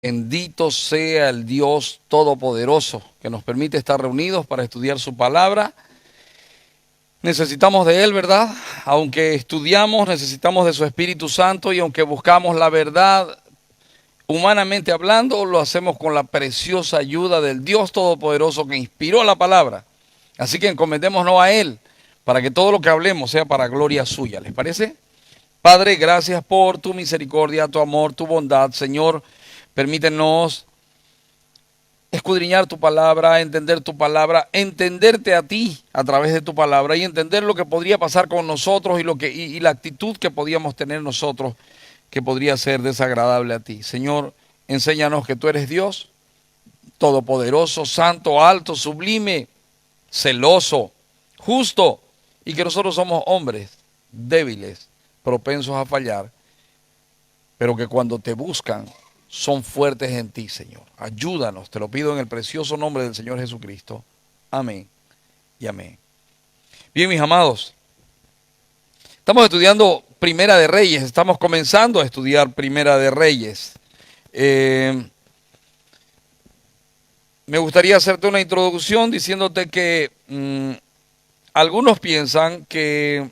Bendito sea el Dios Todopoderoso que nos permite estar reunidos para estudiar su palabra. Necesitamos de Él, ¿verdad? Aunque estudiamos, necesitamos de su Espíritu Santo, y aunque buscamos la verdad, humanamente hablando, lo hacemos con la preciosa ayuda del Dios Todopoderoso que inspiró la palabra. Así que encomendémonos a Él para que todo lo que hablemos sea para gloria suya. ¿Les parece? Padre, gracias por tu misericordia, tu amor, tu bondad, Señor. Permítenos escudriñar tu palabra, entenderte a ti a través de tu palabra y entender lo que podría pasar con nosotros y la actitud que podíamos tener nosotros que podría ser desagradable a ti. Señor, enséñanos que tú eres Dios, todopoderoso, santo, alto, sublime, celoso, justo, y que nosotros somos hombres débiles, propensos a fallar, pero que cuando te buscan son fuertes en ti, Señor. Ayúdanos, te lo pido en el precioso nombre del Señor Jesucristo. Amén y amén. Bien, mis amados, estamos estudiando Primera de Reyes, estamos comenzando a estudiar Primera de Reyes. Me gustaría hacerte una introducción diciéndote que algunos piensan que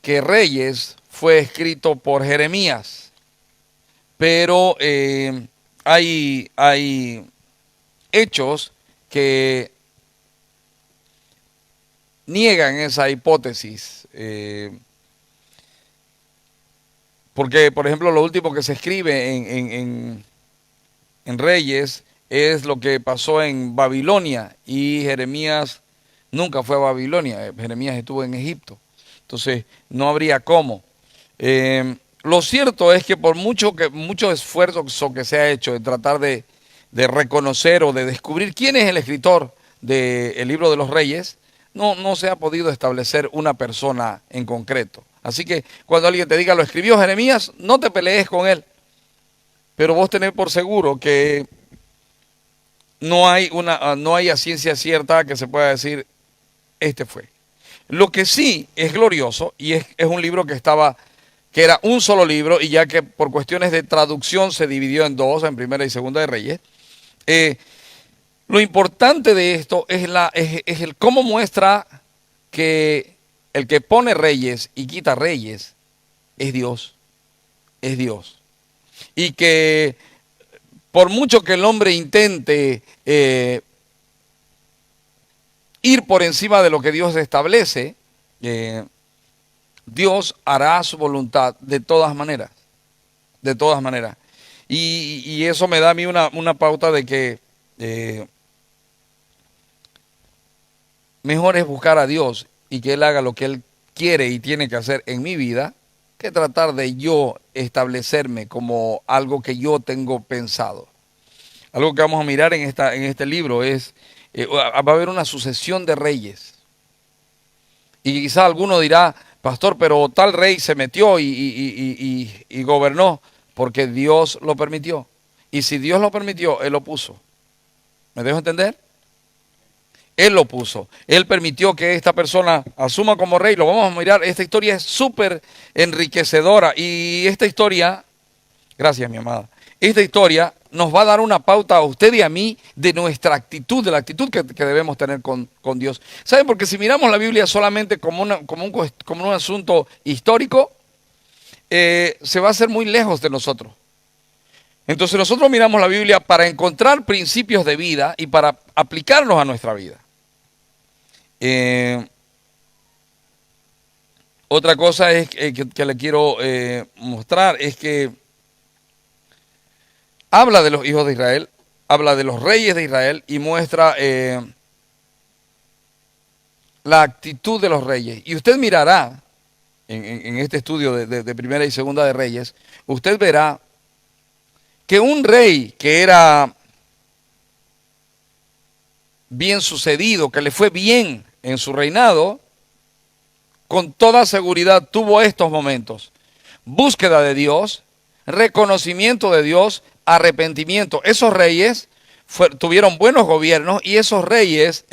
Reyes fue escrito por Jeremías, pero hay hechos que niegan esa hipótesis, porque, por ejemplo, lo último que se escribe en Reyes es lo que pasó en Babilonia, y Jeremías nunca fue a Babilonia, Jeremías estuvo en Egipto. Entonces, no habría cómo. Lo cierto es que por mucho esfuerzo que se ha hecho de tratar de reconocer o de descubrir quién es el escritor del libro de los Reyes, no se ha podido establecer una persona en concreto. Así que cuando alguien te diga lo escribió Jeremías, no te pelees con él. Pero vos tenés por seguro que no hay a ciencia cierta que se pueda decir, este fue. Lo que sí es glorioso, y es un libro que era un solo libro, y ya que por cuestiones de traducción se dividió en dos, en Primera y Segunda de Reyes, lo importante de esto es el cómo muestra que el que pone reyes y quita reyes es Dios, es Dios. Y que por mucho que el hombre intente ir por encima de lo que Dios establece, Dios hará su voluntad de todas maneras, de todas maneras. Y eso me da a mí una pauta de que mejor es buscar a Dios y que Él haga lo que Él quiere y tiene que hacer en mi vida, que tratar de yo establecerme como algo que yo tengo pensado. Algo que vamos a mirar en este libro es, va a haber una sucesión de reyes. Y quizá alguno dirá, pastor, pero tal rey se metió y gobernó porque Dios lo permitió. Y si Dios lo permitió, Él lo puso. ¿Me dejo entender? Él lo puso. Él permitió que esta persona asuma como rey. Lo vamos a mirar. Esta historia es súper enriquecedora. Y esta historia, gracias mi amada, esta historia nos va a dar una pauta a usted y a mí de nuestra actitud, de la actitud que debemos tener con Dios. ¿Saben? Porque si miramos la Biblia solamente como un asunto histórico, se va a hacer muy lejos de nosotros. Entonces nosotros miramos la Biblia para encontrar principios de vida y para aplicarlos a nuestra vida. Otra cosa es que le quiero mostrar es que habla de los hijos de Israel, habla de los reyes de Israel y muestra la actitud de los reyes. Y usted mirará en este estudio de Primera y Segunda de Reyes, usted verá que un rey que era bien sucedido, que le fue bien en su reinado, con toda seguridad tuvo estos momentos: búsqueda de Dios, reconocimiento de Dios, arrepentimiento. Esos reyes tuvieron buenos gobiernos, y esos reyes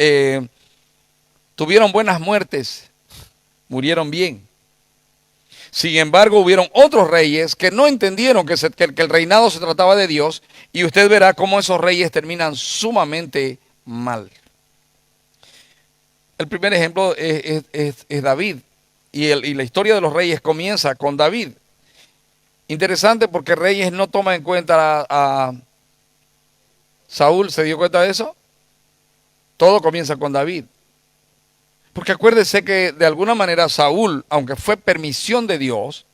tuvieron buenas muertes, murieron bien. Sin embargo, hubieron otros reyes que no entendieron que el reinado se trataba de Dios, y usted verá cómo esos reyes terminan sumamente mal. El primer ejemplo es David, y la historia de los reyes comienza con David. Interesante, porque Reyes no toma en cuenta a Saúl. ¿Se dio cuenta de eso? Todo comienza con David. Porque acuérdese que de alguna manera Saúl, aunque fue permisión de Dios,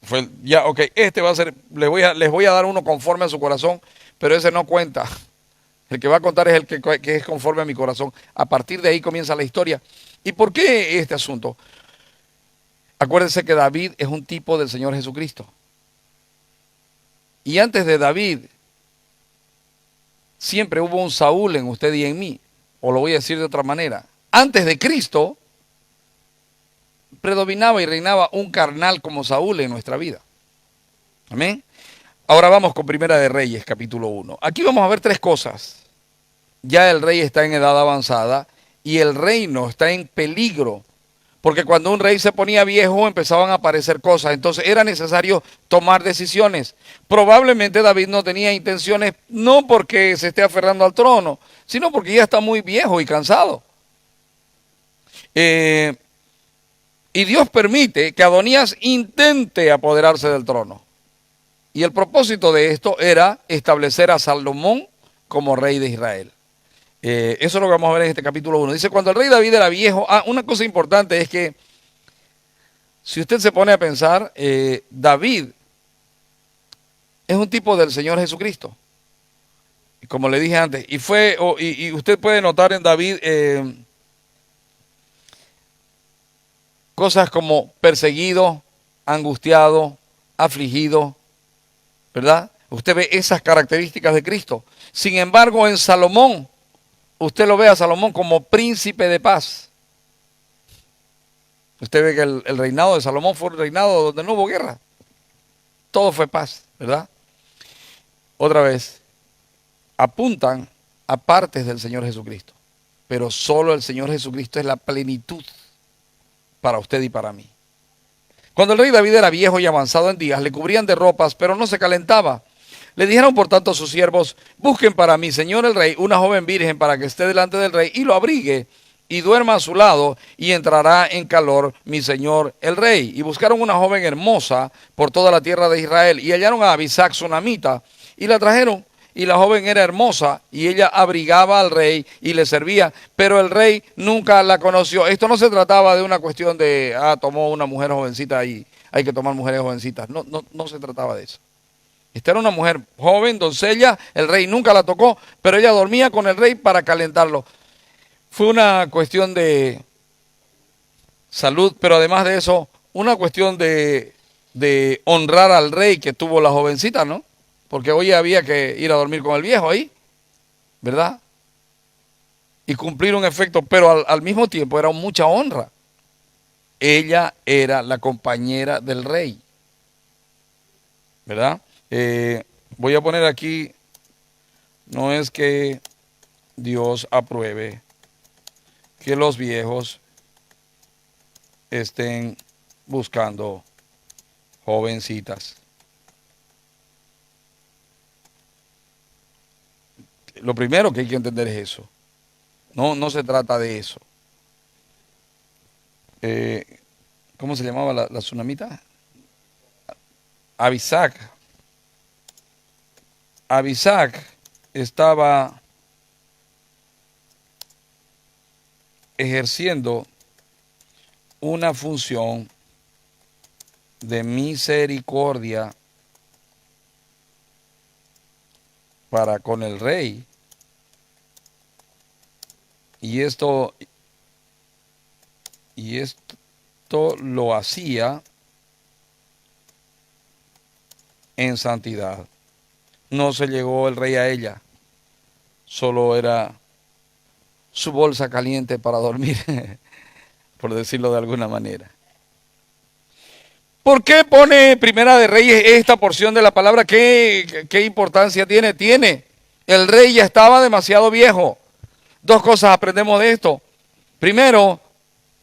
fue ya, ok, este va a ser, les voy a dar uno conforme a su corazón, pero ese no cuenta. El que va a contar es el que es conforme a mi corazón. A partir de ahí comienza la historia. ¿Y por qué este asunto? Acuérdense que David es un tipo del Señor Jesucristo. Y antes de David, siempre hubo un Saúl en usted y en mí. O lo voy a decir de otra manera. Antes de Cristo, predominaba y reinaba un carnal como Saúl en nuestra vida. Amén. Ahora vamos con Primera de Reyes, capítulo 1. Aquí vamos a ver tres cosas. Ya el rey está en edad avanzada y el reino está en peligro. Porque cuando un rey se ponía viejo empezaban a aparecer cosas. Entonces era necesario tomar decisiones. Probablemente David no tenía intenciones, no porque se esté aferrando al trono, sino porque ya está muy viejo y cansado. Y Dios permite que Adonías intente apoderarse del trono. Y el propósito de esto era establecer a Salomón como rey de Israel. Eso es lo que vamos a ver en este capítulo 1. Dice, cuando el rey David era viejo, una cosa importante es que, si usted se pone a pensar, David es un tipo del Señor Jesucristo. Como le dije antes, y usted puede notar en David cosas como perseguido, angustiado, afligido, ¿verdad? Usted ve esas características de Cristo. Sin embargo, en Salomón, usted lo ve a Salomón como príncipe de paz. Usted ve que el reinado de Salomón fue un reinado donde no hubo guerra. Todo fue paz, ¿verdad? Otra vez, apuntan a partes del Señor Jesucristo. Pero solo el Señor Jesucristo es la plenitud para usted y para mí. Cuando el rey David era viejo y avanzado en días, le cubrían de ropas, pero no se calentaba. Le dijeron por tanto a sus siervos, busquen para mi señor el rey una joven virgen para que esté delante del rey y lo abrigue y duerma a su lado, y entrará en calor mi señor el rey. Y buscaron una joven hermosa por toda la tierra de Israel y hallaron a Abisac sunamita y la trajeron. Y la joven era hermosa y ella abrigaba al rey y le servía, pero el rey nunca la conoció. Esto no se trataba de una cuestión de, tomó una mujer jovencita y hay que tomar mujeres jovencitas. No se trataba de eso. Esta era una mujer joven, doncella, el rey nunca la tocó, pero ella dormía con el rey para calentarlo. Fue una cuestión de salud, pero además de eso, una cuestión de honrar al rey que tuvo la jovencita, ¿no? Porque hoy había que ir a dormir con el viejo ahí, ¿verdad? Y cumplir un efecto, pero al mismo tiempo era mucha honra. Ella era la compañera del rey, ¿verdad? Voy a poner aquí, no es que Dios apruebe que los viejos estén buscando jovencitas. Lo primero que hay que entender es eso. No se trata de eso. ¿Cómo se llamaba la tsunamita? Abisac. Abisac estaba ejerciendo una función de misericordia para con el rey. Y esto lo hacía en santidad. No se llegó el rey a ella, solo era su bolsa caliente para dormir, por decirlo de alguna manera. ¿Por qué pone Primera de Reyes esta porción de la palabra? ¿Qué importancia tiene? El rey ya estaba demasiado viejo. Dos cosas aprendemos de esto. Primero,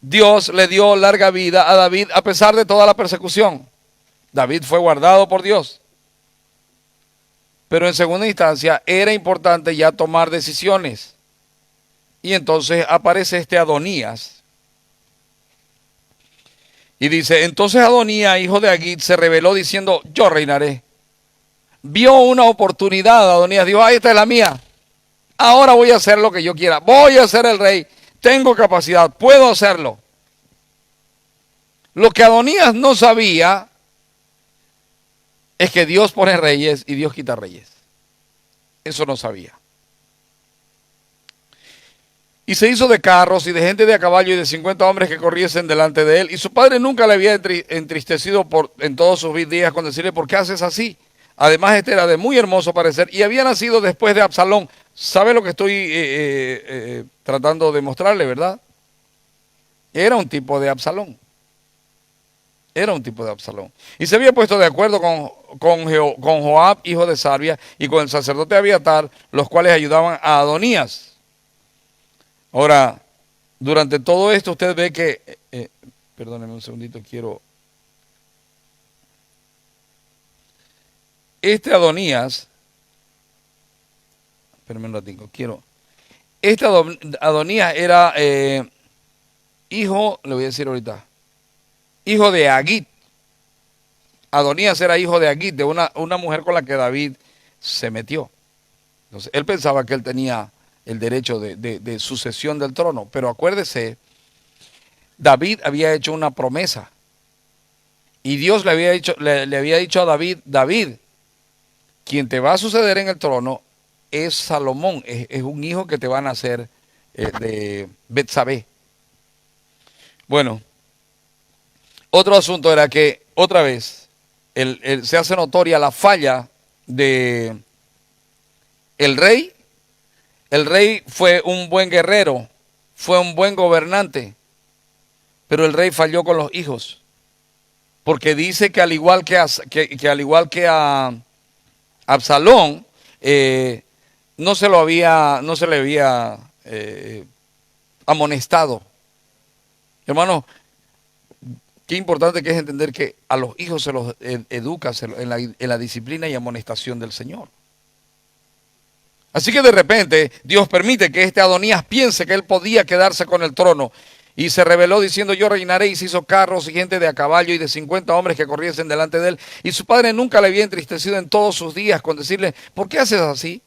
Dios le dio larga vida a David a pesar de toda la persecución. David fue guardado por Dios. Pero en segunda instancia era importante ya tomar decisiones. Y entonces aparece este Adonías. Y dice, entonces Adonías, hijo de Agit, se rebeló diciendo, yo reinaré. Vio una oportunidad, Adonías dijo, ahí esta es la mía. Ahora voy a hacer lo que yo quiera. Voy a ser el rey. Tengo capacidad, puedo hacerlo. Lo que Adonías no sabía es que Dios pone reyes y Dios quita reyes. Eso no sabía. Y se hizo de carros y de gente de a caballo y de 50 hombres que corriesen delante de él. Y su padre nunca le había entristecido en todos sus días con decirle, ¿por qué haces así? Además, este era de muy hermoso parecer y había nacido después de Absalón. ¿Sabe lo que estoy tratando de mostrarle, verdad? Era un tipo de Absalón. Era un tipo de Absalón. Y se había puesto de acuerdo con Joab, hijo de Sarvia, y con el sacerdote Abiatar, los cuales ayudaban a Adonías. Ahora, durante todo esto usted ve que, perdóneme un segundito, este Adonías, espérame un ratito, este Adonías era hijo, le voy a decir ahorita, hijo de Agit. Adonías era hijo de Agit, de una mujer con la que David se metió. Entonces, él pensaba que él tenía el derecho de sucesión del trono, pero acuérdese, David había hecho una promesa y Dios le había dicho a David, David, quien te va a suceder en el trono es Salomón, es un hijo que te va a nacer de Betsabé. Bueno, otro asunto era que otra vez se hace notoria la falla de el rey. El rey fue un buen guerrero, fue un buen gobernante, pero el rey falló con los hijos, porque dice que al igual que a Absalón, no se le había amonestado. Hermano, qué importante que es entender que a los hijos se los educa en la disciplina y amonestación del Señor. Así que de repente Dios permite que este Adonías piense que él podía quedarse con el trono y se rebeló diciendo yo reinaré y se hizo carros y gente de a caballo y de 50 hombres que corriesen delante de él. Y su padre nunca le había entristecido en todos sus días con decirle ¿por qué haces así?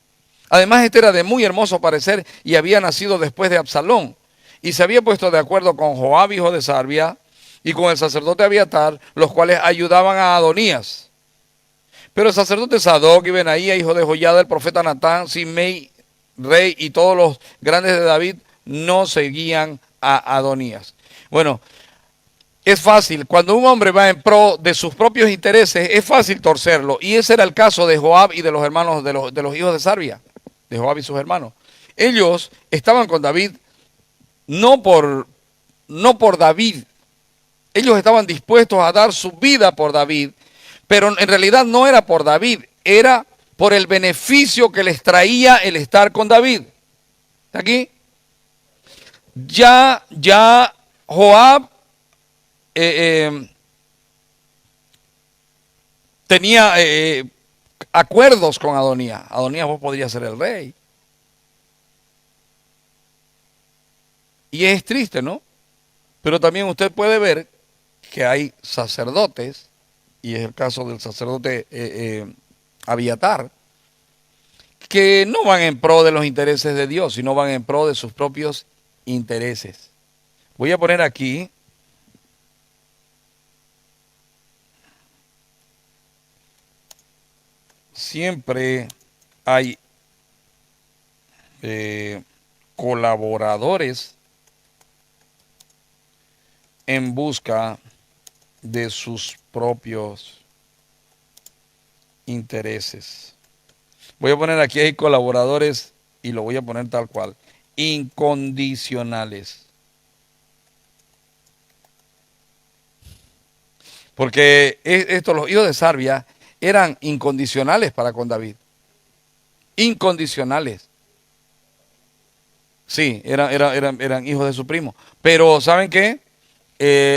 Además este era de muy hermoso parecer y había nacido después de Absalón. Y se había puesto de acuerdo con Joab, hijo de Sarvia, y con el sacerdote Abiatar, los cuales ayudaban a Adonías. Pero el sacerdote Sadoc y Benaía, hijo de Joiada, el profeta Natán, Simei, rey, y todos los grandes de David, no seguían a Adonías. Bueno, es fácil, cuando un hombre va en pro de sus propios intereses, es fácil torcerlo. Y ese era el caso de Joab y de los hermanos, de los hijos de Sarvia, de Joab y sus hermanos. Ellos estaban con David, no por David. Ellos estaban dispuestos a dar su vida por David, pero en realidad no era por David, era por el beneficio que les traía el estar con David. ¿Está aquí? Ya Joab tenía acuerdos con Adonías. Adonías, vos podrías ser el rey. Y es triste, ¿no? Pero también usted puede ver que hay sacerdotes, y es el caso del sacerdote Abiatar, que no van en pro de los intereses de Dios, sino van en pro de sus propios intereses. Voy a poner aquí siempre hay colaboradores en busca de sus propios intereses. Voy a poner aquí hay colaboradores y lo voy a poner tal cual, incondicionales. Porque los hijos de Sarvia eran incondicionales para con David. Incondicionales. Sí, eran hijos de su primo. Pero ¿saben qué?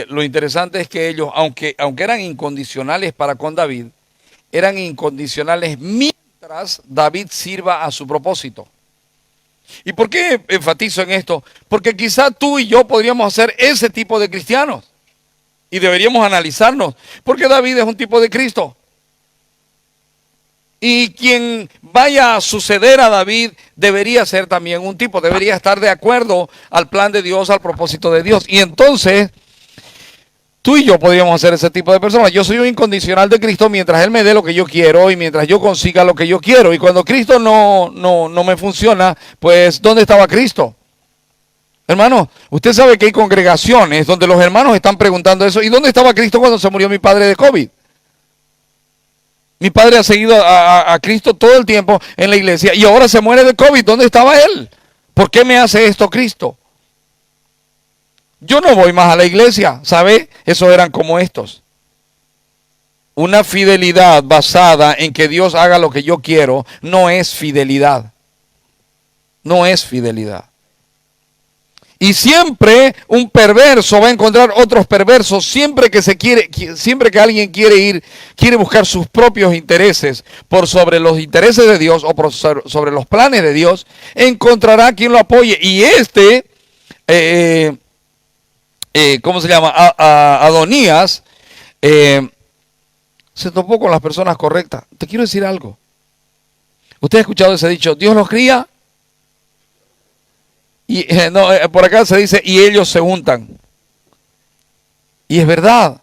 Lo interesante es que ellos, aunque eran incondicionales para con David, eran incondicionales mientras David sirva a su propósito. ¿Y por qué enfatizo en esto? Porque quizá tú y yo podríamos ser ese tipo de cristianos y deberíamos analizarnos, porque David es un tipo de Cristo. Y quien vaya a suceder a David debería ser también un tipo, debería estar de acuerdo al plan de Dios, al propósito de Dios. Y entonces, tú y yo podríamos ser ese tipo de personas. Yo soy un incondicional de Cristo mientras Él me dé lo que yo quiero y mientras yo consiga lo que yo quiero. Y cuando Cristo no me funciona, pues ¿dónde estaba Cristo? Hermano, usted sabe que hay congregaciones donde los hermanos están preguntando eso. ¿Y dónde estaba Cristo cuando se murió mi padre de COVID? Mi padre ha seguido a Cristo todo el tiempo en la iglesia y ahora se muere de COVID. ¿Dónde estaba Él? ¿Por qué me hace esto Cristo? Yo no voy más a la iglesia, ¿sabe? Esos eran como estos. Una fidelidad basada en que Dios haga lo que yo quiero no es fidelidad. No es fidelidad. Y siempre un perverso va a encontrar otros perversos siempre que alguien quiere buscar sus propios intereses por sobre los intereses de Dios o por sobre los planes de Dios, encontrará quien lo apoye. Y ¿cómo se llama? Adonías, se topó con las personas correctas. Te quiero decir algo. ¿Usted ha escuchado ese dicho? Dios los cría. Y por acá se dice, y ellos se juntan. Y es verdad.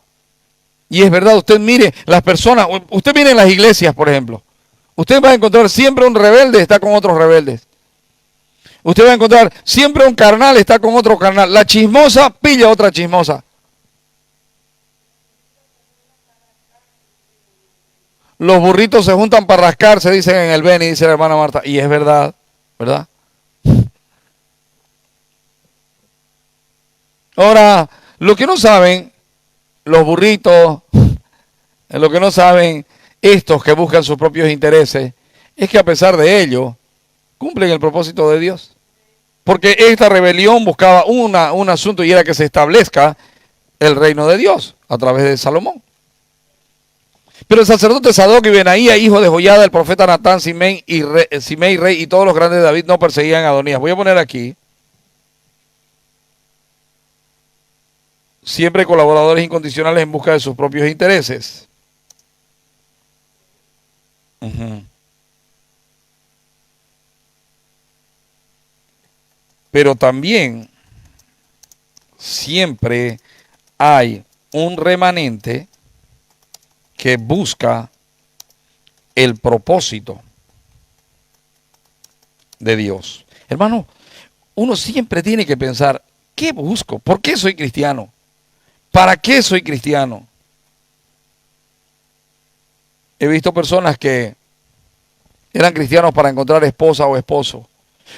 Y es verdad, usted mire, las personas, usted mire en las iglesias, por ejemplo. Usted va a encontrar siempre un rebelde, está con otros rebeldes. Usted va a encontrar siempre un carnal, está con otro carnal. La chismosa pilla a otra chismosa. Los burritos se juntan para rascar, se dicen en el Beni, dice la hermana Marta. Y es verdad, ¿verdad? Ahora, lo que no saben, los burritos, lo que no saben estos que buscan sus propios intereses, es que a pesar de ello, cumplen el propósito de Dios. Porque esta rebelión buscaba un asunto y era que se establezca el reino de Dios a través de Salomón. Pero el sacerdote Sadoc y Benaía, hijo de Joiada, el profeta Natán, Simei, rey, y todos los grandes de David no perseguían a Adonías. Voy a poner aquí. Siempre colaboradores incondicionales en busca de sus propios intereses. Pero también siempre hay un remanente que busca el propósito de Dios. Hermano, uno siempre tiene que pensar, ¿qué busco? ¿Por qué soy cristiano? ¿Para qué soy cristiano? He visto personas que eran cristianos para encontrar esposa o esposo.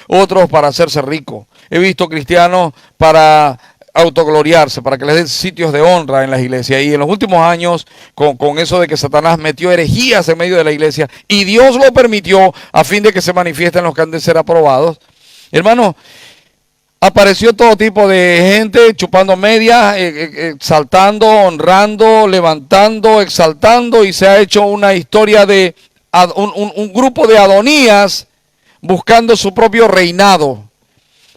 Otros para hacerse ricos. He visto cristianos para autogloriarse, para que les den sitios de honra en las iglesias. Y en los últimos años, con eso de que Satanás metió herejías en medio de la iglesia, y Dios lo permitió a fin de que se manifiesten los que han de ser aprobados. Hermano, apareció todo tipo de gente chupando medias, exaltando, honrando, levantando, exaltando, y se ha hecho una historia de un grupo de Adonías buscando su propio reinado.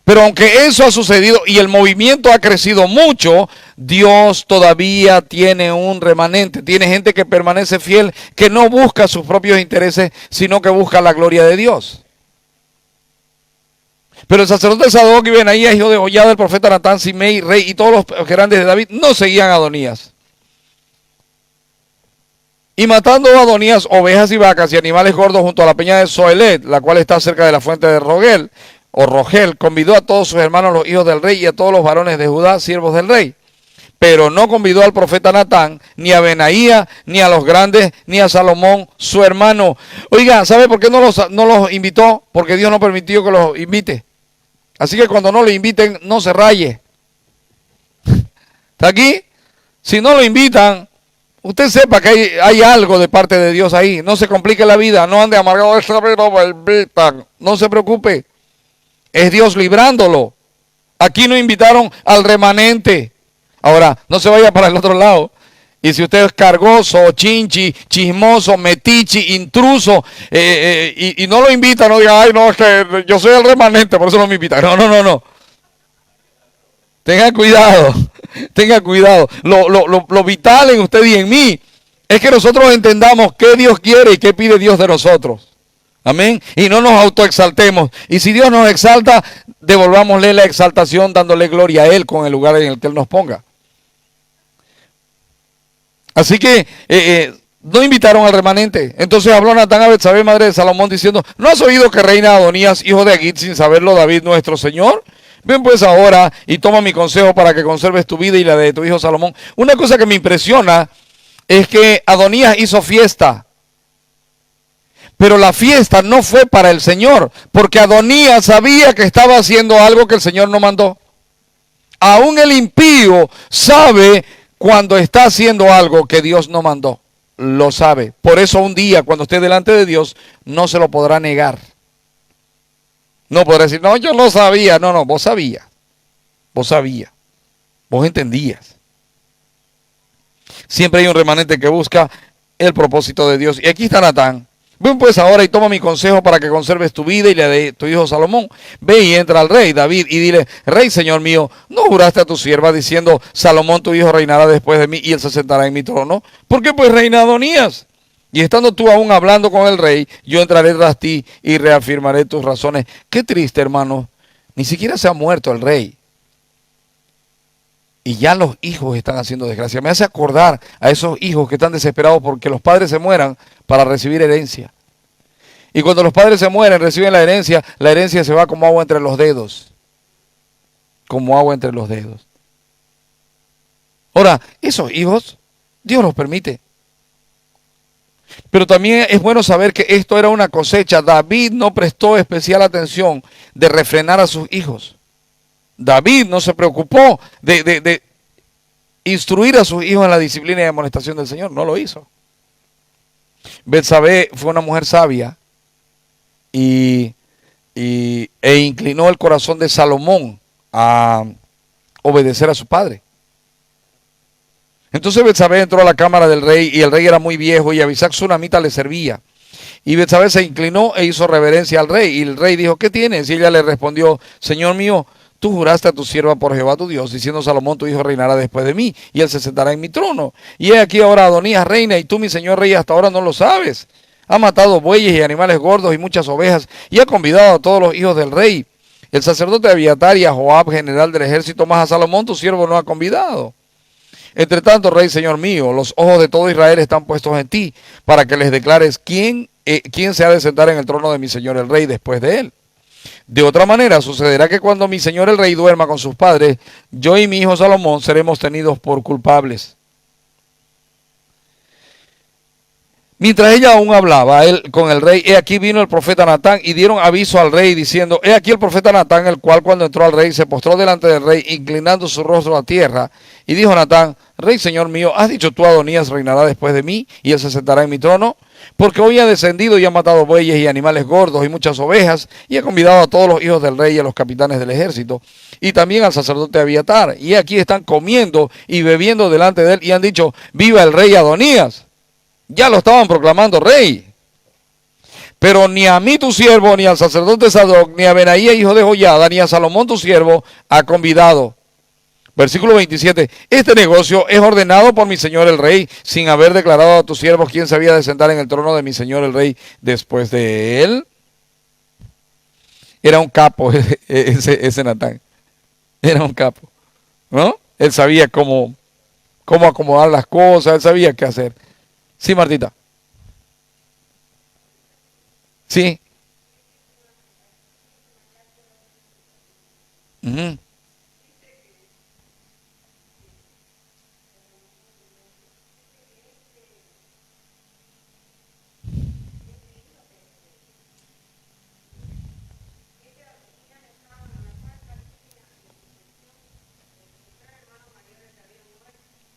Pero aunque eso ha sucedido y el movimiento ha crecido mucho, Dios todavía tiene un remanente. Tiene gente que permanece fiel, que no busca sus propios intereses, sino que busca la gloria de Dios. Pero el sacerdote Sadoc y Benaía, hijo de Joiada, el profeta Natán, Simei, rey, y todos los grandes de David, no seguían a Adonías. Y matando a Adonías ovejas y vacas y animales gordos junto a la peña de Zoelet, la cual está cerca de la fuente de Rogel, convidó a todos sus hermanos, los hijos del rey, y a todos los varones de Judá, siervos del rey. Pero no convidó al profeta Natán, ni a Benaía, ni a los grandes, ni a Salomón, su hermano. Oiga, ¿sabe por qué no los invitó? Porque Dios no permitió que los invite. Así que cuando no lo inviten, no se raye. ¿Está aquí? Si no lo invitan, usted sepa que hay algo de parte de Dios ahí. No se complique la vida, no ande amargado. No se preocupe. Es Dios librándolo. Aquí no invitaron al remanente. Ahora, no se vaya para el otro lado. Y si usted es cargoso, chinchi, chismoso, metichi, intruso, y no lo invita, no diga, ay, no, es que yo soy el remanente, por eso no me invita. No, no, no, no. Tenga cuidado, tenga cuidado. Lo vital en usted y en mí es que nosotros entendamos qué Dios quiere y qué pide Dios de nosotros. Amén. Y no nos autoexaltemos. Y si Dios nos exalta, devolvámosle la exaltación dándole gloria a Él con el lugar en el que Él nos ponga. Así que no invitaron al remanente. Entonces habló Natán a Betsabé, madre de Salomón, diciendo, ¿no has oído que reina Adonías, hijo de Agit, sin saberlo David nuestro Señor? Ven pues ahora y toma mi consejo para que conserves tu vida y la de tu hijo Salomón. Una cosa que me impresiona es que Adonías hizo fiesta. Pero la fiesta no fue para el Señor, porque Adonías sabía que estaba haciendo algo que el Señor no mandó. Aún el impío sabe cuando está haciendo algo que Dios no mandó. Lo sabe. Por eso un día, cuando esté delante de Dios, no se lo podrá negar. No podrá decir, no, yo no sabía. No, no, vos sabías. Vos sabías. Vos entendías. Siempre hay un remanente que busca el propósito de Dios. Y aquí está Natán. Ven pues ahora y toma mi consejo para que conserves tu vida y la de tu hijo Salomón. Ve y entra al rey David y dile, rey señor mío, ¿no juraste a tu sierva diciendo, Salomón tu hijo reinará después de mí y él se sentará en mi trono? ¿Por qué pues reina Adonías? Y estando tú aún hablando con el rey, yo entraré tras ti y reafirmaré tus razones. Qué triste, hermano. Ni siquiera se ha muerto el rey. Y ya los hijos están haciendo desgracia. Me hace acordar a esos hijos que están desesperados porque los padres se mueran para recibir herencia. Y cuando los padres se mueren, reciben la herencia se va como agua entre los dedos. Como agua entre los dedos. Ahora, esos hijos, Dios los permite. Pero también es bueno saber que esto era una cosecha. David no prestó especial atención de refrenar a sus hijos. David no se preocupó de instruir a sus hijos en la disciplina y amonestación del Señor. No lo hizo. Betsabé fue una mujer sabia e inclinó el corazón de Salomón a obedecer a su padre. Entonces Betsabé entró a la cámara del rey y el rey era muy viejo y Abisac sunamita le servía. Y Betsabé se inclinó e hizo reverencia al rey. Y el rey dijo, ¿qué tienes? Y ella le respondió, Señor mío, tú juraste a tu sierva por Jehová tu Dios, diciendo, Salomón tu hijo reinará después de mí, y él se sentará en mi trono. Y he aquí ahora Adonías reina, y tú, mi señor rey, hasta ahora no lo sabes. Ha matado bueyes y animales gordos y muchas ovejas, y ha convidado a todos los hijos del rey. El sacerdote Abiatar y a Joab, general del ejército, más a Salomón tu siervo no ha convidado. Entre tanto, rey, señor mío, los ojos de todo Israel están puestos en ti, para que les declares quién se ha de sentar en el trono de mi señor el rey después de él. De otra manera, sucederá que cuando mi señor el rey duerma con sus padres, yo y mi hijo Salomón seremos tenidos por culpables. Mientras ella aún hablaba con el rey, he aquí vino el profeta Natán y dieron aviso al rey diciendo, he aquí el profeta Natán, el cual cuando entró al rey se postró delante del rey, inclinando su rostro a tierra, y dijo Natán, rey señor mío, ¿has dicho tú Adonías reinará después de mí y él se sentará en mi trono? Porque hoy ha descendido y ha matado bueyes y animales gordos y muchas ovejas, y ha convidado a todos los hijos del rey y a los capitanes del ejército, y también al sacerdote Abiatar, y aquí están comiendo y bebiendo delante de él, y han dicho, viva el rey Adonías. Ya lo estaban proclamando rey. Pero ni a mí tu siervo, ni al sacerdote Sadoc, ni a Benaía hijo de Joiada, ni a Salomón tu siervo ha convidado. Versículo 27. Este negocio es ordenado por mi señor el rey, sin haber declarado a tus siervos quién se había de sentar en el trono de mi señor el rey después de él. Era un capo ese Natán. Era un capo, ¿no? Él sabía cómo acomodar las cosas, él sabía qué hacer. Sí, Martita. Sí. Uh-huh.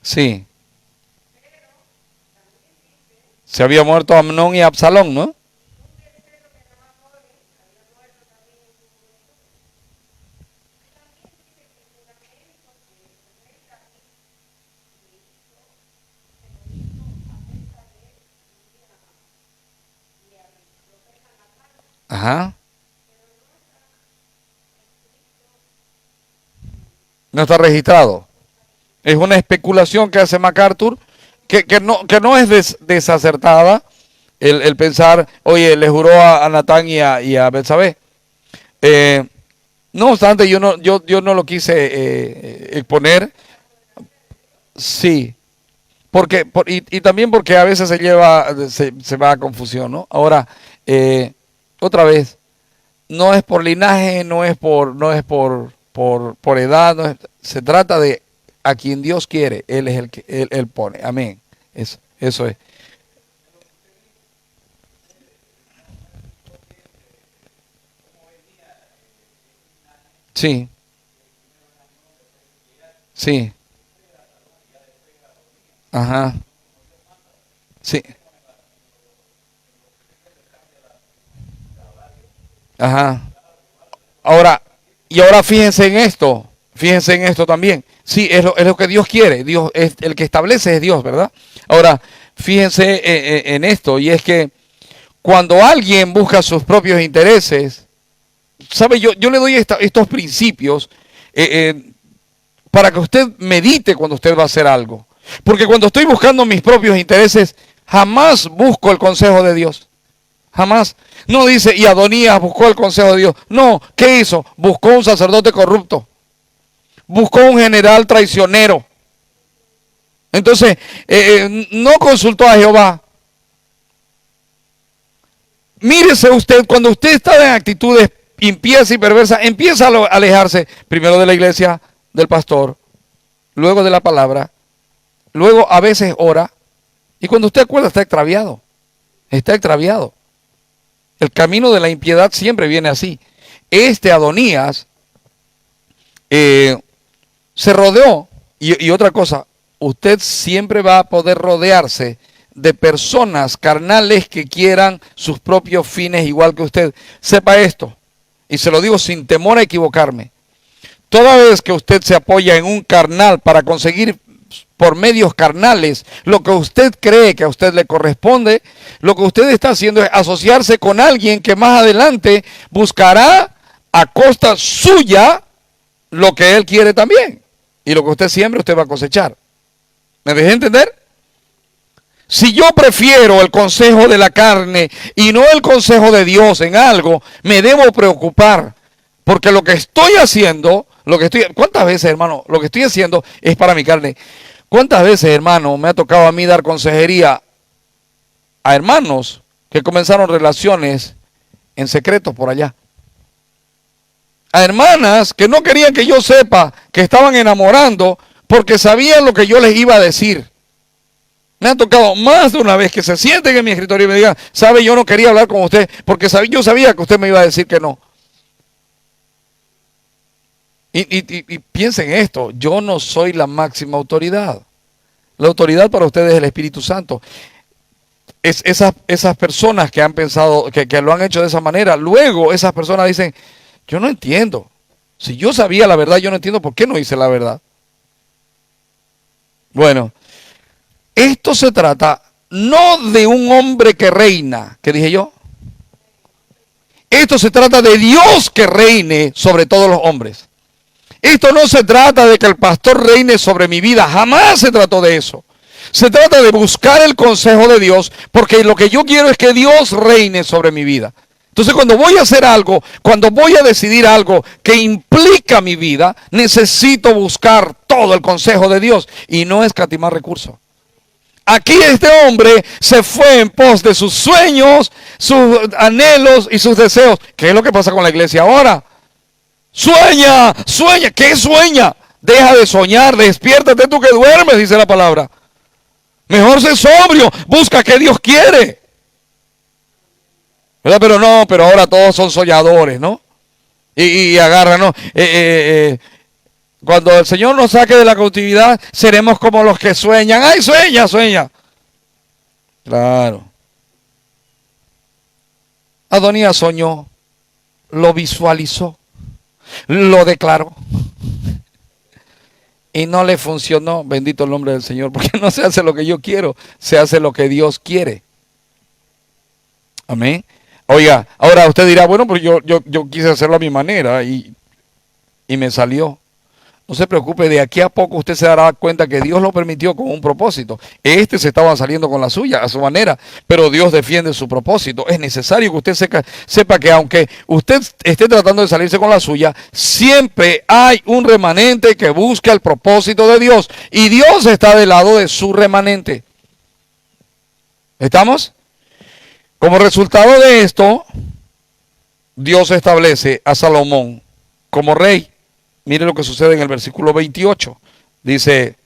Sí. Se había muerto Amnón y Absalón, ¿no? Ajá. No está registrado. Es una especulación que hace MacArthur que no es desacertada el pensar, oye, le juró a Natán y a Betsabé. Eh, no obstante, yo no lo quise exponer. Sí, y también porque a veces se va a confusión, ¿no? Ahora, otra vez, no es por linaje, no es por edad, se trata de a quien Dios quiere, Él es el que Él pone. Amén. Eso es. Sí, sí, ajá, sí, ajá. Ahora, y ahora fíjense en esto también. Sí, es lo que Dios quiere, Dios es el que establece es Dios, ¿verdad? Ahora, fíjense en esto, y es que cuando alguien busca sus propios intereses, ¿sabe? Yo le doy estos principios eh, eh, para que usted medite cuando usted va a hacer algo. Porque cuando estoy buscando mis propios intereses, jamás busco el consejo de Dios. Jamás. No dice, y Adonías buscó el consejo de Dios. No, ¿qué hizo? Buscó un sacerdote corrupto. Buscó un general traicionero. Entonces, no consultó a Jehová. Mírese usted, cuando usted está en actitudes impías y perversas, empieza a alejarse primero de la iglesia, del pastor, luego de la palabra, luego a veces ora, y cuando usted acuerda está extraviado. Está extraviado. El camino de la impiedad siempre viene así. Este Adonías se rodeó, y otra cosa, usted siempre va a poder rodearse de personas carnales que quieran sus propios fines igual que usted. Sepa esto, y se lo digo sin temor a equivocarme. Toda vez que usted se apoya en un carnal para conseguir por medios carnales lo que usted cree que a usted le corresponde, lo que usted está haciendo es asociarse con alguien que más adelante buscará a costa suya lo que él quiere también. Y lo que usted siembra, usted va a cosechar. ¿Me dejé entender? Si yo prefiero el consejo de la carne y no el consejo de Dios en algo, me debo preocupar. Porque lo que estoy haciendo, ¿cuántas veces, hermano? Lo que estoy haciendo es para mi carne. ¿Cuántas veces, hermano, me ha tocado a mí dar consejería a hermanos que comenzaron relaciones en secreto por allá? A hermanas que no querían que yo sepa que estaban enamorando porque sabían lo que yo les iba a decir. Me ha tocado más de una vez que se sienten en mi escritorio y me digan, sabe, yo no quería hablar con usted porque yo sabía que usted me iba a decir que no. Y piensen esto, yo no soy la máxima autoridad. La autoridad para ustedes es el Espíritu Santo. Esas personas que han pensado, que lo han hecho de esa manera, luego esas personas dicen, yo no entiendo. Si yo sabía la verdad, yo no entiendo por qué no hice la verdad. Bueno, esto se trata no de un hombre que reina, ¿qué dije yo? Esto se trata de Dios que reine sobre todos los hombres. Esto no se trata de que el pastor reine sobre mi vida, jamás se trató de eso. Se trata de buscar el consejo de Dios, porque lo que yo quiero es que Dios reine sobre mi vida. Entonces, cuando voy a hacer algo, cuando voy a decidir algo que implica mi vida, necesito buscar todo el consejo de Dios y no escatimar recursos. Aquí este hombre se fue en pos de sus sueños, sus anhelos y sus deseos. ¿Qué es lo que pasa con la iglesia ahora? Sueña, sueña. ¿Qué sueña? Deja de soñar, despiértate tú que duermes, dice la palabra. Mejor sé sobrio, busca que Dios quiere. ¿Verdad? Pero ahora todos son soñadores, ¿no? Y agarran, ¿no? Cuando el Señor nos saque de la cautividad, seremos como los que sueñan. ¡Ay, sueña, sueña! Claro. Adonías soñó, lo visualizó, lo declaró. Y no le funcionó, bendito el nombre del Señor, porque no se hace lo que yo quiero, se hace lo que Dios quiere. Amén. Oiga, ahora usted dirá, bueno, pero yo quise hacerlo a mi manera y me salió. No se preocupe, de aquí a poco usted se dará cuenta que Dios lo permitió con un propósito. Se estaba saliendo con la suya, a su manera, pero Dios defiende su propósito. Es necesario que usted sepa que aunque usted esté tratando de salirse con la suya, siempre hay un remanente que busca el propósito de Dios. Y Dios está del lado de su remanente. ¿Estamos? Como resultado de esto, Dios establece a Salomón como rey. Mire lo que sucede en el versículo 28. Dice,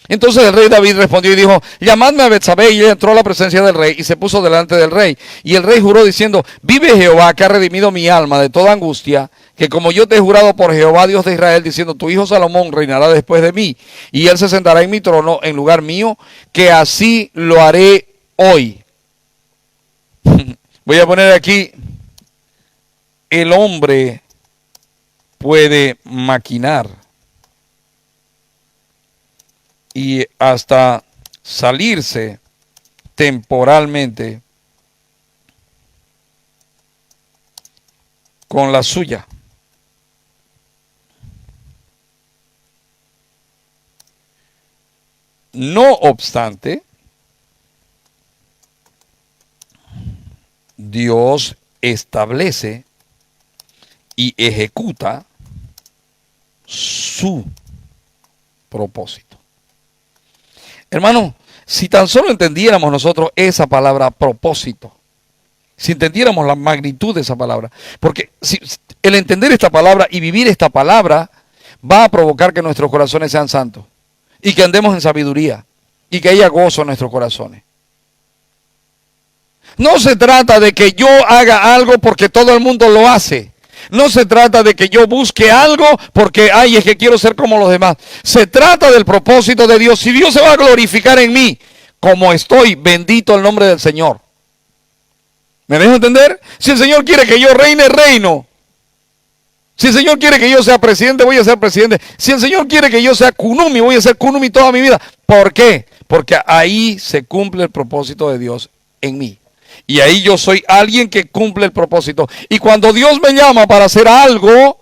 entonces el rey David respondió y dijo, llamadme a Betsabé, y ella entró a la presencia del rey y se puso delante del rey. Y el rey juró diciendo, vive Jehová, que ha redimido mi alma de toda angustia, que como yo te he jurado por Jehová, Dios de Israel, diciendo, tu hijo Salomón reinará después de mí, y él se sentará en mi trono en lugar mío, que así lo haré hoy. Voy a poner aquí, el hombre puede maquinar y hasta salirse temporalmente con la suya. No obstante, Dios establece y ejecuta su propósito. Hermano, si tan solo entendiéramos nosotros esa palabra propósito, si entendiéramos la magnitud de esa palabra, porque el entender esta palabra y vivir esta palabra va a provocar que nuestros corazones sean santos y que andemos en sabiduría y que haya gozo en nuestros corazones. No se trata de que yo haga algo porque todo el mundo lo hace. No se trata de que yo busque algo porque, es que quiero ser como los demás. Se trata del propósito de Dios. Si Dios se va a glorificar en mí, como estoy, bendito el nombre del Señor. ¿Me dejo entender? Si el Señor quiere que yo reine, reino. Si el Señor quiere que yo sea presidente, voy a ser presidente. Si el Señor quiere que yo sea kunumi, voy a ser kunumi toda mi vida. ¿Por qué? Porque ahí se cumple el propósito de Dios en mí. Y ahí yo soy alguien que cumple el propósito. Y cuando Dios me llama para hacer algo,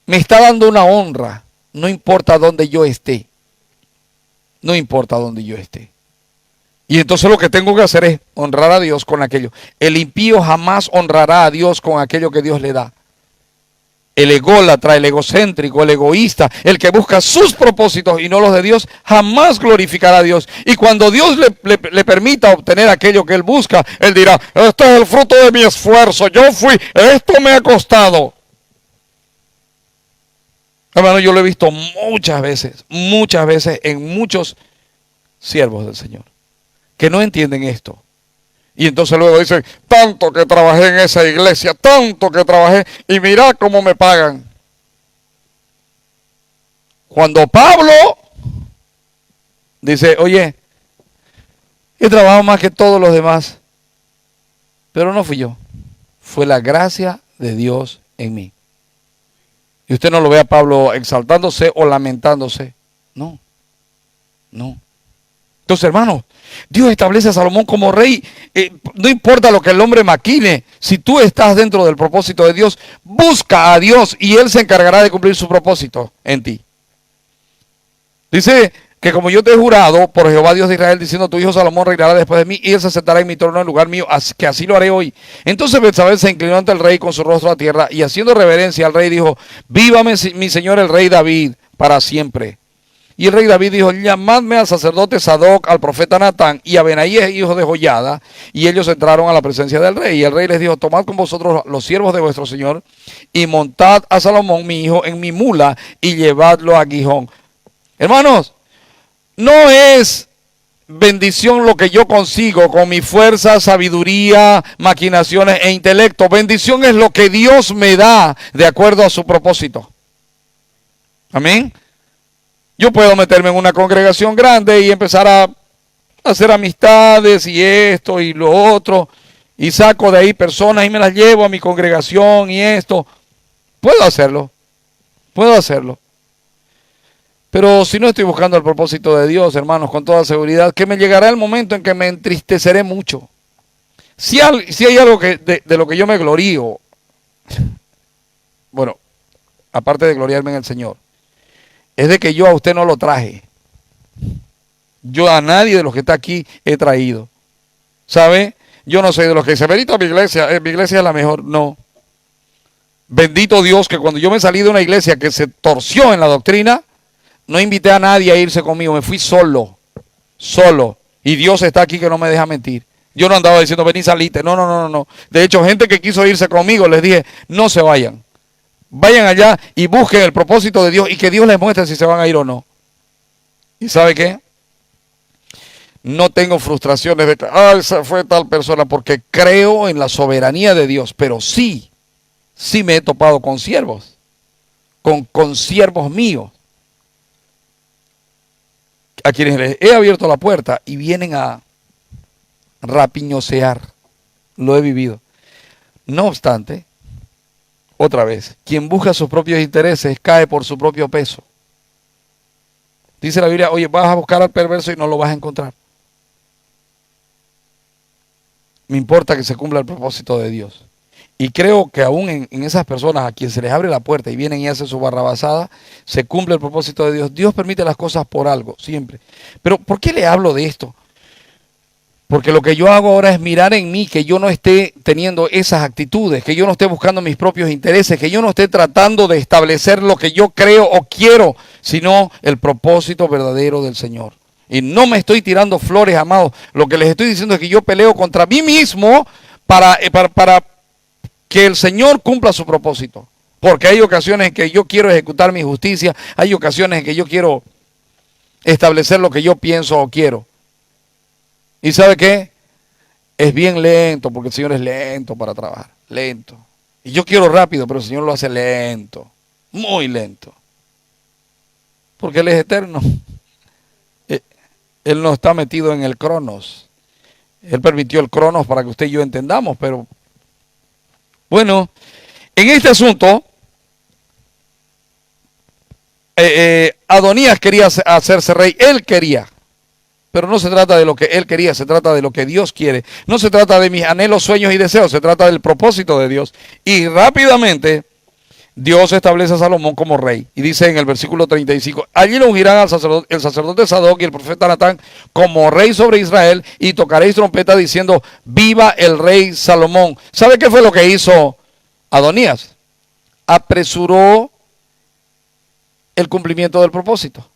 me está dando una honra. No importa dónde yo esté. No importa dónde yo esté. Y entonces lo que tengo que hacer es honrar a Dios con aquello. El impío jamás honrará a Dios con aquello que Dios le da. El ególatra, el egocéntrico, el egoísta, el que busca sus propósitos y no los de Dios, jamás glorificará a Dios. Y cuando Dios le permita obtener aquello que él busca, él dirá, este es el fruto de mi esfuerzo, yo fui, esto me ha costado. Hermano, yo lo he visto muchas veces en muchos siervos del Señor, que no entienden esto. Y entonces luego dicen, tanto que trabajé en esa iglesia, tanto que trabajé, y mirá cómo me pagan. Cuando Pablo dice, oye, he trabajado más que todos los demás, pero no fui yo, fue la gracia de Dios en mí. Y usted no lo ve a Pablo exaltándose o lamentándose, no. Entonces, hermanos, Dios establece a Salomón como rey. No importa lo que el hombre maquine. Si tú estás dentro del propósito de Dios, busca a Dios y Él se encargará de cumplir su propósito en ti. Dice que como yo te he jurado por Jehová Dios de Israel, diciendo, tu hijo Salomón reinará después de mí y él se sentará en mi trono en lugar mío, que así lo haré hoy. Entonces Betsabé se inclinó ante el rey con su rostro a tierra y haciendo reverencia al rey dijo, vívame mi señor el rey David para siempre. Y el rey David dijo, llamadme al sacerdote Sadoc, al profeta Natán y a Benaías, hijo de Joiada. Y ellos entraron a la presencia del rey. Y el rey les dijo, tomad con vosotros los siervos de vuestro señor y montad a Salomón, mi hijo, en mi mula y llevadlo a Gihón. Hermanos, no es bendición lo que yo consigo con mi fuerza, sabiduría, maquinaciones e intelecto. Bendición es lo que Dios me da de acuerdo a su propósito. Amén. Yo puedo meterme en una congregación grande y empezar a hacer amistades y esto y lo otro. Y saco de ahí personas y me las llevo a mi congregación y esto. Puedo hacerlo. Pero si no estoy buscando el propósito de Dios, hermanos, con toda seguridad, que me llegará el momento en que me entristeceré mucho. Si hay algo de lo que yo me glorío, bueno, aparte de gloriarme en el Señor, es de que yo a usted no lo traje. Yo a nadie de los que está aquí he traído. ¿Sabe? Yo no soy de los que dice, venite a mi iglesia es la mejor. No. Bendito Dios que cuando yo me salí de una iglesia que se torció en la doctrina, no invité a nadie a irse conmigo, me fui solo. Y Dios está aquí que no me deja mentir. Yo no andaba diciendo, vení, salite. No. De hecho, gente que quiso irse conmigo, les dije, no se vayan. Vayan allá y busquen el propósito de Dios y que Dios les muestre si se van a ir o no. ¿Y sabe qué? No tengo frustraciones de que, esa fue tal persona, porque creo en la soberanía de Dios, pero sí me he topado con siervos, con siervos míos, a quienes les he abierto la puerta y vienen a rapiñosear. Lo he vivido. No obstante, otra vez, quien busca sus propios intereses cae por su propio peso. Dice la Biblia, oye, vas a buscar al perverso y no lo vas a encontrar. Me importa que se cumpla el propósito de Dios. Y creo que aún en esas personas a quienes se les abre la puerta y vienen y hacen su barrabasada, se cumple el propósito de Dios. Dios permite las cosas por algo, siempre. Pero ¿por qué le hablo de esto? Porque lo que yo hago ahora es mirar en mí que yo no esté teniendo esas actitudes, que yo no esté buscando mis propios intereses, que yo no esté tratando de establecer lo que yo creo o quiero, sino el propósito verdadero del Señor. Y no me estoy tirando flores, amados. Lo que les estoy diciendo es que yo peleo contra mí mismo para que el Señor cumpla su propósito. Porque hay ocasiones en que yo quiero ejecutar mi justicia, hay ocasiones en que yo quiero establecer lo que yo pienso o quiero. ¿Y sabe qué? Es bien lento, porque el Señor es lento para trabajar, lento. Y yo quiero rápido, pero el Señor lo hace lento, muy lento. Porque Él es eterno. Él no está metido en el cronos. Él permitió el cronos para que usted y yo entendamos, pero bueno, en este asunto, Adonías quería hacerse rey, él quería, pero no se trata de lo que él quería, se trata de lo que Dios quiere. No se trata de mis anhelos, sueños y deseos, se trata del propósito de Dios. Y rápidamente Dios establece a Salomón como rey. Y dice en el versículo 35, allí lo ungirán el sacerdote Sadoc y el profeta Natán como rey sobre Israel, y tocaréis trompeta diciendo, viva el rey Salomón. ¿Sabe qué fue lo que hizo Adonías? Apresuró el cumplimiento del propósito.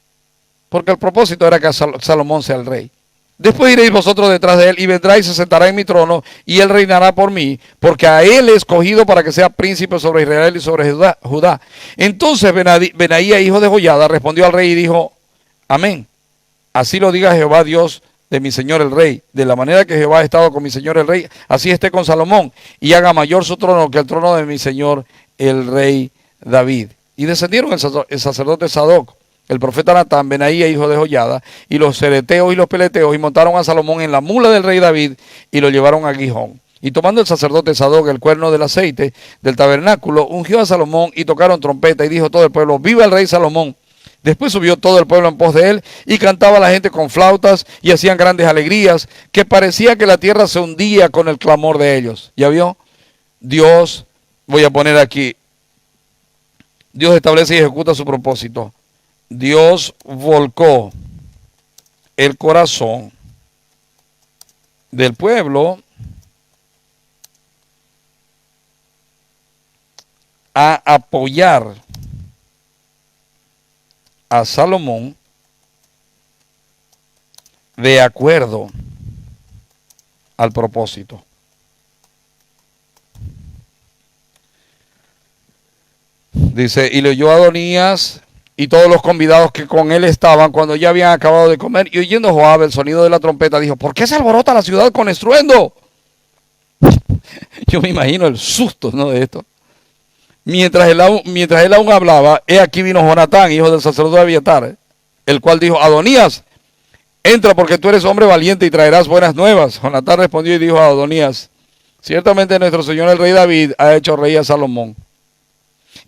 Porque el propósito era que Salomón sea el rey. Después iréis vosotros detrás de él, y vendrá y se sentará en mi trono, y él reinará por mí, porque a él he escogido para que sea príncipe sobre Israel y sobre Judá. Entonces Benaía, hijo de Joiada, respondió al rey y dijo, amén. Así lo diga Jehová, Dios de mi señor el rey. De la manera que Jehová ha estado con mi señor el rey, así esté con Salomón, y haga mayor su trono que el trono de mi señor el rey David. Y descendieron el sacerdote Sadoc, el profeta Natán, Benaía, hijo de Joiada, y los cereteos y los peleteos, y montaron a Salomón en la mula del rey David, y lo llevaron a Gijón. Y tomando el sacerdote Sadoc el cuerno del aceite del tabernáculo, ungió a Salomón, y tocaron trompeta, y dijo todo el pueblo, viva el rey Salomón. Después subió todo el pueblo en pos de él, y cantaba la gente con flautas, y hacían grandes alegrías, que parecía que la tierra se hundía con el clamor de ellos. ¿Ya vio? Dios, voy a poner aquí, Dios establece y ejecuta su propósito. Dios volcó el corazón del pueblo a apoyar a Salomón de acuerdo al propósito. Dice, y leyó Adonías y todos los convidados que con él estaban cuando ya habían acabado de comer, y oyendo Joab el sonido de la trompeta, dijo, ¿por qué se alborota la ciudad con estruendo? Yo me imagino el susto, ¿no?, de esto. Mientras él aún hablaba, he aquí vino Jonatán, hijo del sacerdote Abiatar, el cual dijo, Adonías, entra porque tú eres hombre valiente y traerás buenas nuevas. Jonatán respondió y dijo a Adonías, ciertamente nuestro señor el rey David ha hecho rey a Salomón.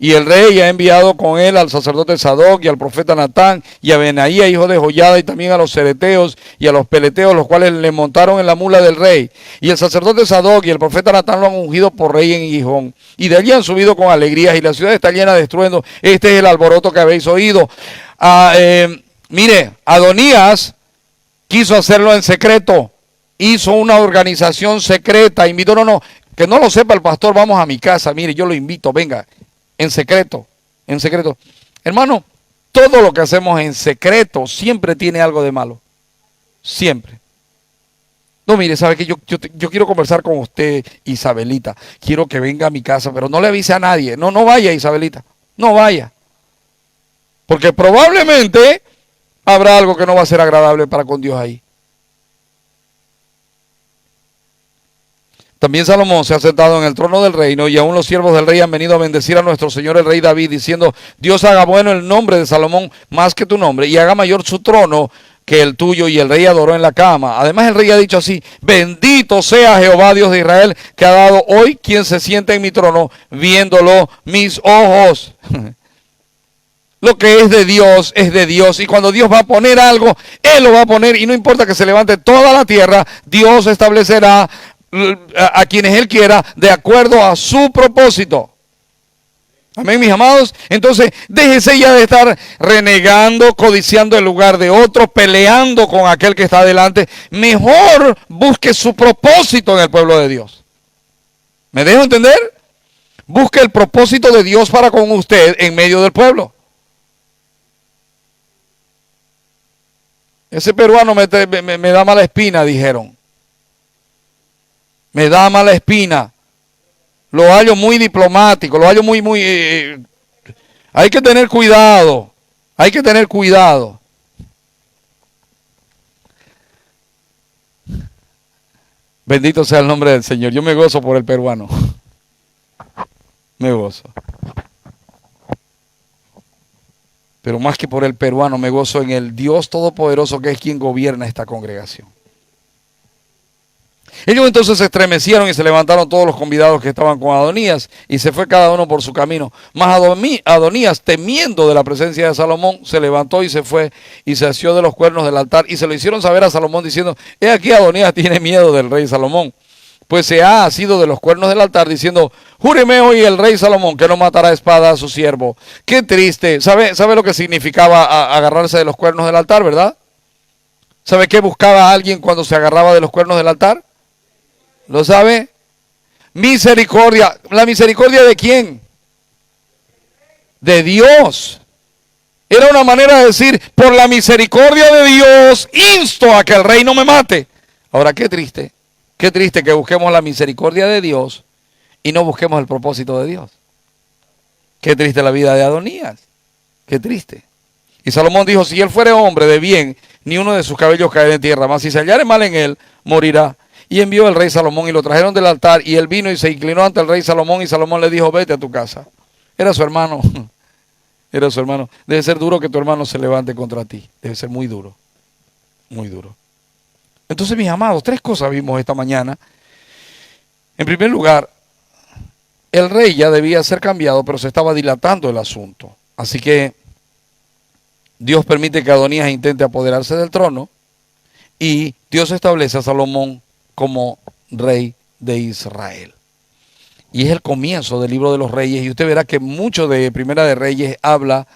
Y el rey ha enviado con él al sacerdote Sadoc y al profeta Natán y a Benaía, hijo de Joiada, y también a los cereteos y a los peleteos, los cuales le montaron en la mula del rey. Y el sacerdote Sadoc y el profeta Natán lo han ungido por rey en Gijón. Y de allí han subido con alegrías y la ciudad está llena de estruendo. Este es el alboroto que habéis oído. Mire, Adonías quiso hacerlo en secreto. Hizo una organización secreta. Invitó, que no lo sepa el pastor, vamos a mi casa. Mire, yo lo invito, venga. En secreto, en secreto. Hermano, todo lo que hacemos en secreto siempre tiene algo de malo. Siempre. No, mire, sabe que yo quiero conversar con usted, Isabelita. Quiero que venga a mi casa, pero no le avise a nadie. No vaya, Isabelita. No vaya. Porque probablemente habrá algo que no va a ser agradable para con Dios ahí. También Salomón se ha sentado en el trono del reino y aún los siervos del rey han venido a bendecir a nuestro señor el rey David, diciendo: Dios haga bueno el nombre de Salomón más que tu nombre y haga mayor su trono que el tuyo. Y el rey adoró en la cama. Además el rey ha dicho así: bendito sea Jehová Dios de Israel, que ha dado hoy quien se siente en mi trono, viéndolo mis ojos. Lo que es de Dios es de Dios, y cuando Dios va a poner algo, Él lo va a poner, y no importa que se levante toda la tierra, Dios establecerá a quienes Él quiera de acuerdo a su propósito. Amén, mis amados. Entonces déjese ya de estar renegando, codiciando el lugar de otro, peleando con aquel que está adelante. Mejor busque su propósito en el pueblo de Dios. ¿Me dejo entender? Busque el propósito de Dios para con usted en medio del pueblo. Ese peruano me da mala espina, dijeron. Me da mala espina. Lo hallo muy diplomático, lo hallo muy... hay que tener cuidado. Hay que tener cuidado. Bendito sea el nombre del Señor. Yo me gozo por el peruano. Me gozo. Pero más que por el peruano, me gozo en el Dios Todopoderoso, que es quien gobierna esta congregación. Ellos entonces se estremecieron y se levantaron todos los convidados que estaban con Adonías, y se fue cada uno por su camino. Mas Adonías, temiendo de la presencia de Salomón, se levantó y se fue y se asió de los cuernos del altar, y se lo hicieron saber a Salomón diciendo: he aquí Adonías tiene miedo del rey Salomón, pues se ha asido de los cuernos del altar, diciendo: júreme hoy el rey Salomón que no matará a espada a su siervo. Qué triste. ¿Sabe lo que significaba agarrarse de los cuernos del altar, verdad? ¿Sabe qué buscaba alguien cuando se agarraba de los cuernos del altar? ¿Lo sabe? Misericordia. ¿La misericordia de quién? De Dios. Era una manera de decir: por la misericordia de Dios insto a que el rey no me mate. Ahora, qué triste que busquemos la misericordia de Dios y no busquemos el propósito de Dios. Qué triste la vida de Adonías. Qué triste. Y Salomón dijo: si él fuere hombre de bien, ni uno de sus cabellos caerá en tierra, mas si se hallare mal en él, morirá. Y envió el rey Salomón y lo trajeron del altar, y él vino y se inclinó ante el rey Salomón, y Salomón le dijo: vete a tu casa. Era su hermano. Era su hermano. Debe ser duro que tu hermano se levante contra ti. Debe ser muy duro. Muy duro. Entonces, mis amados, tres cosas vimos esta mañana. En primer lugar, el rey ya debía ser cambiado, pero se estaba dilatando el asunto. Así que Dios permite que Adonías intente apoderarse del trono, y Dios establece a Salomón como rey de Israel. Y es el comienzo del libro de los reyes, y usted verá que mucho de Primera de Reyes habla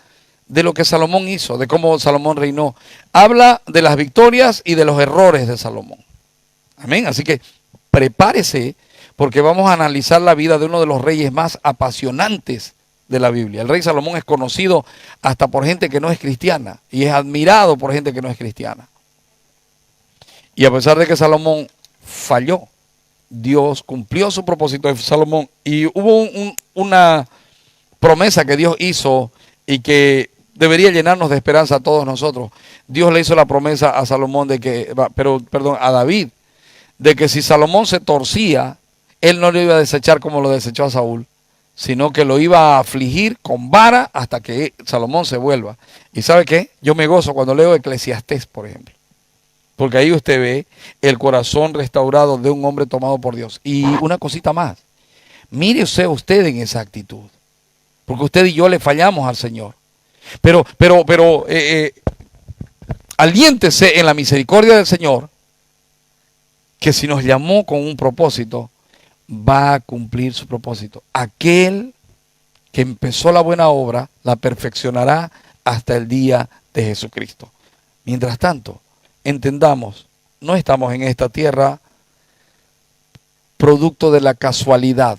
de lo que Salomón hizo, de cómo Salomón reinó. Habla de las victorias y de los errores de Salomón. Amén. Así que prepárese, porque vamos a analizar la vida de uno de los reyes más apasionantes de la Biblia. El rey Salomón es conocido hasta por gente que no es cristiana, y es admirado por gente que no es cristiana. Y a pesar de que Salomón falló, Dios cumplió su propósito de Salomón, y hubo una promesa que Dios hizo y que debería llenarnos de esperanza a todos nosotros. Dios le hizo la promesa a Salomón a David, de que si Salomón se torcía, él no lo iba a desechar como lo desechó a Saúl, sino que lo iba a afligir con vara hasta que Salomón se vuelva. ¿Y sabe qué? Yo me gozo cuando leo Eclesiastés, por ejemplo, porque ahí usted ve el corazón restaurado de un hombre tomado por Dios. Y una cosita más, mire usted en esa actitud. porque usted y yo le fallamos al Señor. Pero aliéntese en la misericordia del Señor, que si nos llamó con un propósito, va a cumplir su propósito. Aquel que empezó la buena obra, la perfeccionará hasta el día de Jesucristo. Mientras tanto, entendamos, no estamos en esta tierra producto de la casualidad.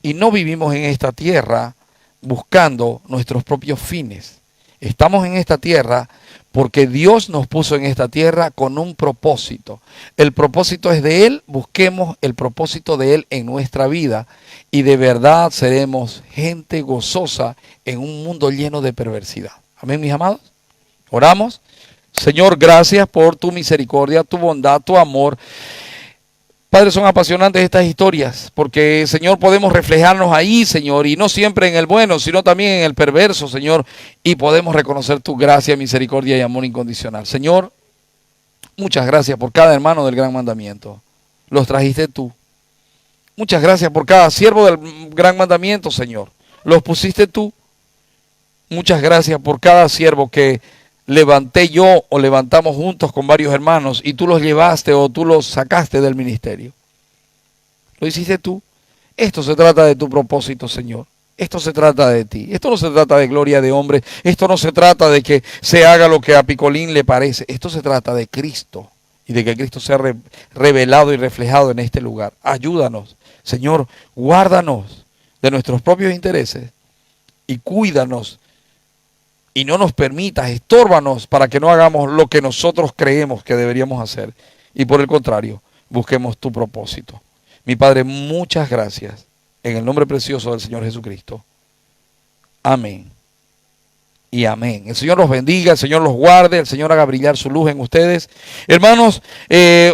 Y no vivimos en esta tierra buscando nuestros propios fines. Estamos en esta tierra porque Dios nos puso en esta tierra con un propósito. El propósito es de Él, busquemos el propósito de Él en nuestra vida y de verdad seremos gente gozosa en un mundo lleno de perversidad. Amén, mis amados. Oramos. Señor, gracias por tu misericordia, tu bondad, tu amor. Padre, son apasionantes estas historias, porque, Señor, podemos reflejarnos ahí, Señor, y no siempre en el bueno, sino también en el perverso, Señor, y podemos reconocer tu gracia, misericordia y amor incondicional. Señor, muchas gracias por cada hermano del gran mandamiento. Los trajiste tú. Muchas gracias por cada siervo del gran mandamiento, Señor. Los pusiste tú. Muchas gracias por cada siervo que levanté yo o levantamos juntos con varios hermanos y tú los llevaste o tú los sacaste del ministerio. Lo hiciste tú. Esto se trata de tu propósito, Señor. Esto se trata de ti. Esto no se trata de gloria de hombre. Esto no se trata de que se haga lo que a Picolín le parece. Esto se trata de Cristo y de que Cristo sea revelado y reflejado en este lugar. Ayúdanos, Señor, guárdanos de nuestros propios intereses y cuídanos. Y no nos permitas, estórbanos para que no hagamos lo que nosotros creemos que deberíamos hacer. Y por el contrario, busquemos tu propósito. Mi Padre, muchas gracias. En el nombre precioso del Señor Jesucristo. Amén. Y amén. El Señor los bendiga, el Señor los guarde, el Señor haga brillar su luz en ustedes. Hermanos,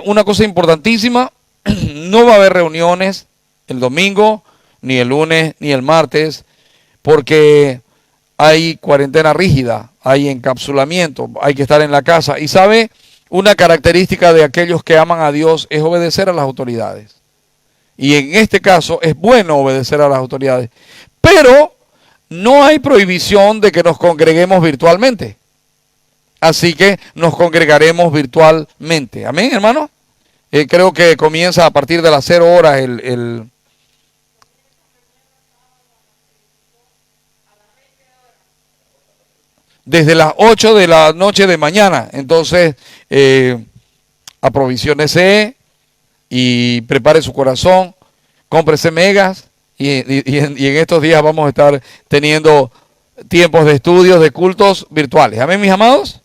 una cosa importantísima, no va a haber reuniones el domingo, ni el lunes, ni el martes, porque hay cuarentena rígida, hay encapsulamiento, hay que estar en la casa. Y sabe, una característica de aquellos que aman a Dios es obedecer a las autoridades. Y en este caso es bueno obedecer a las autoridades. Pero no hay prohibición de que nos congreguemos virtualmente. Así que nos congregaremos virtualmente. Amén, hermano. Creo que comienza a partir de las 0 horas desde las 8 de la noche de mañana. Entonces, aprovisionese y prepare su corazón, cómprese megas y en estos días vamos a estar teniendo tiempos de estudios, de cultos virtuales. Amén, mis amados.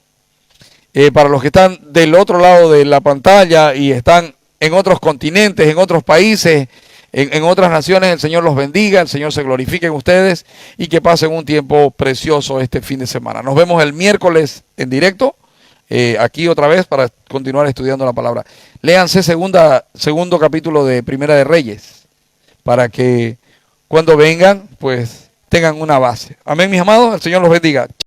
Para los que están del otro lado de la pantalla y están en otros continentes, en otros países, en otras naciones, el Señor los bendiga, el Señor se glorifique en ustedes y que pasen un tiempo precioso este fin de semana. Nos vemos el miércoles en directo, aquí otra vez para continuar estudiando la palabra. Léanse segundo capítulo de Primera de Reyes, para que cuando vengan, pues tengan una base. Amén, mis amados, el Señor los bendiga.